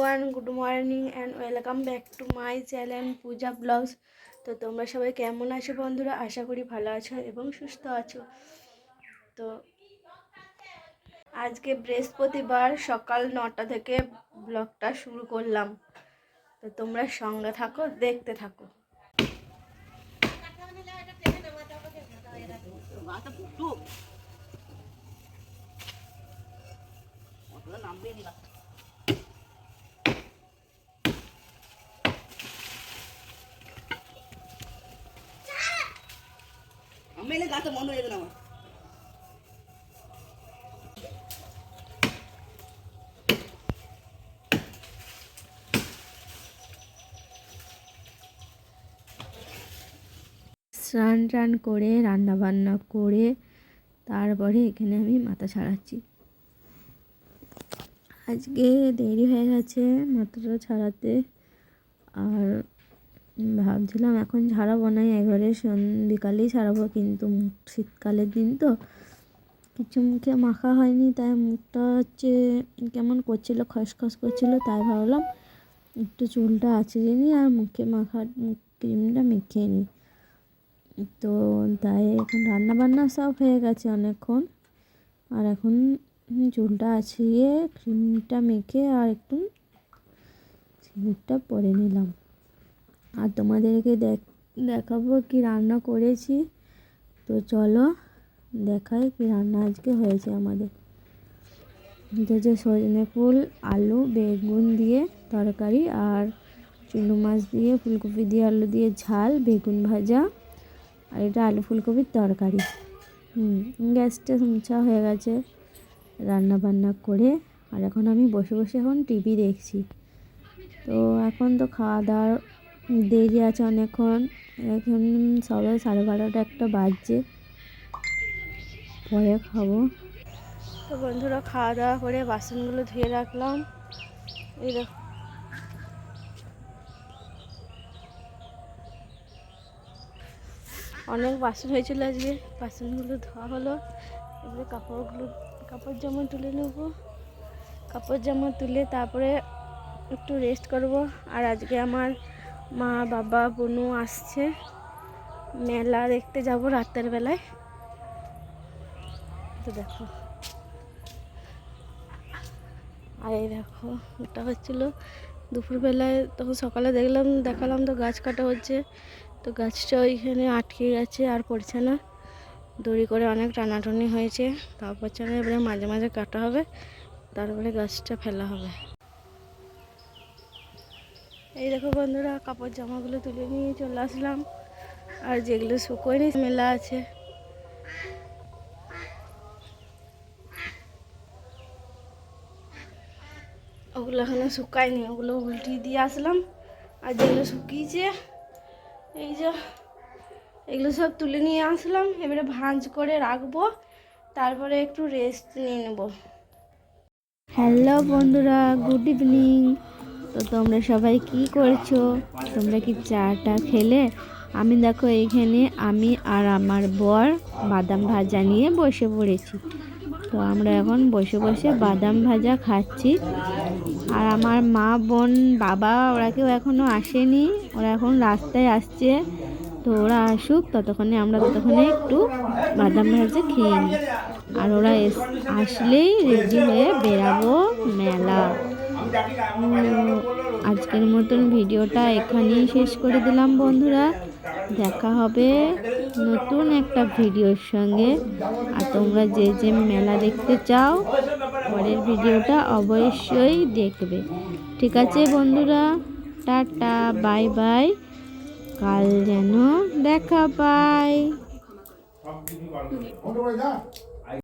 Everyone, good morning and welcome back to my channel Puja blogs. তো তোমরা সবাই কেমন আছো বন্ধুরা? আশা করি ভালো আছো এবং সুস্থ আছো। তো আজকে বৃহস্পতিবার সকাল 9টা থেকে ব্লগটা শুরু করলাম। তো তোমরা সঙ্গে থাকো, দেখতে থাকো। মেলে গাছে বন্ধ হয়ে গেল আমার। স্নান টান করে রান্না বান্না করে তারপরে এখানে আমি মাথা ছাড়াচ্ছি। আজকে দেরি হয়ে গেছে মাথাটা ছাড়াতে, আর ভাবছিলাম এখন ছাড়াবো না, একবারে বিকালেই ছাড়াবো, কিন্তু শীতকালের দিন তো কিছু মুখে মাখা হয়নি, তাই মুখটা হচ্ছে কেমন করছিল, খসখস করছিল, তাই ভাবলাম একটু চুলটা আঁচড়ে নিই আর মুখে ক্রিমটা মেখে নিই। তো তাই এখন রান্নাবান্না সব হয়ে গেছে অনেকক্ষণ, আর এখন চুলটা আঁচড়িয়ে ক্রিমটা মেখে আর একটু সিঁদুরটা পরে নিলাম। আর তোমাদেরকে দেখাবো কি রান্না করেছি। তো চলো দেখাই কি রান্না আজকে হয়েছে আমাদের। এটা যে সজনে ফুল, আলু, বেগুন দিয়ে তরকারি, আর চুনো মাছ দিয়ে, ফুলকপি দিয়ে, আলু দিয়ে ঝাল, বেগুন ভাজা, আর এটা আলু ফুলকপির তরকারি। গ্যাসটা মুছা হয়ে গেছে রান্না বান্না করে, আর এখন আমি বসে বসে এখন টিভি দেখছি। তো এখন তো খাওয়া দাওয়ার দেরি আছে অনেকক্ষণ, এখন সবাই 12:30 একটা বাজছে, পরে খাবো। তো বন্ধুরা খাওয়া দাওয়া করে বাসনগুলো ধুয়ে রাখলাম। এই দেখো অনেক বাসন হয়েছিল, আজকে বাসনগুলো ধোয়া হলো। এবারে কাপড় জামা তুলে নেবো। কাপড় জামা তুলে তারপরে একটু রেস্ট করব। আর আজকে আমার মা, বাবা, বোনু আসছে, মেলা দেখতে যাব রাতের বেলায়। তো দেখো, আর এই দেখো এটা হচ্ছিলো দুপুরবেলায়, তখন সকালে দেখালাম তো গাছ কাটা হচ্ছে। তো গাছটা ওইখানে আটকে গেছে, আর পড়ছে না, দড়ি করে অনেক টানাটানি হয়েছে, তারপর না, এবারে মাঝে মাঝে কাটা হবে, তারপরে গাছটা ফেলা হবে। এই দেখো বন্ধুরা, কাপড় জামাগুলো তুলে নিয়ে চলে আসলাম, আর যেগুলো শুকোয়নি মেলা আছে। ওগুলো এখনো শুকায়নি, ওগুলো উল্টিয়ে দিয়ে আসলাম। আর যেগুলো শুকিয়েছে, এই যে এগুলো সব তুলে নিয়ে আসলাম, এবারে ভাঁজ করে রাখবো, তারপরে একটু রেস্ট নিয়ে নেব। হ্যালো বন্ধুরা, গুড ইভিনিং। তো তোমরা সবাই কি করছো? তোমরা কি চাটা খেলে? আমি দেখো এইখানে আমি আর আমার বর বাদাম ভাজা নিয়ে বসে পড়েছি। তো আমরা এখন বসে বসে বাদাম ভাজা খাচ্ছি। আর আমার মা, বোন, বাবা, ওরা কেউ এখনও আসেনি, ওরা এখন রাস্তায় আসছে। তো ওরা আসুক, ততক্ষণে আমরা একটু বাদাম ভাজা খেয়ে নিই। আর ওরা আসলেই রেডি হয়ে বেরাবো মেলা। আজকের মতন ভিডিওটা এখানেই শেষ করে দিলাম বন্ধুরা। দেখা হবে নতুন একটা ভিডিওর সঙ্গে। আর তোমরা যে যে মেলা দেখতে চাও, পরের ভিডিওটা অবশ্যই দেখবে। ঠিক আছে বন্ধুরা, টাটা, বাই বাই, কাল যেন দেখা পাই।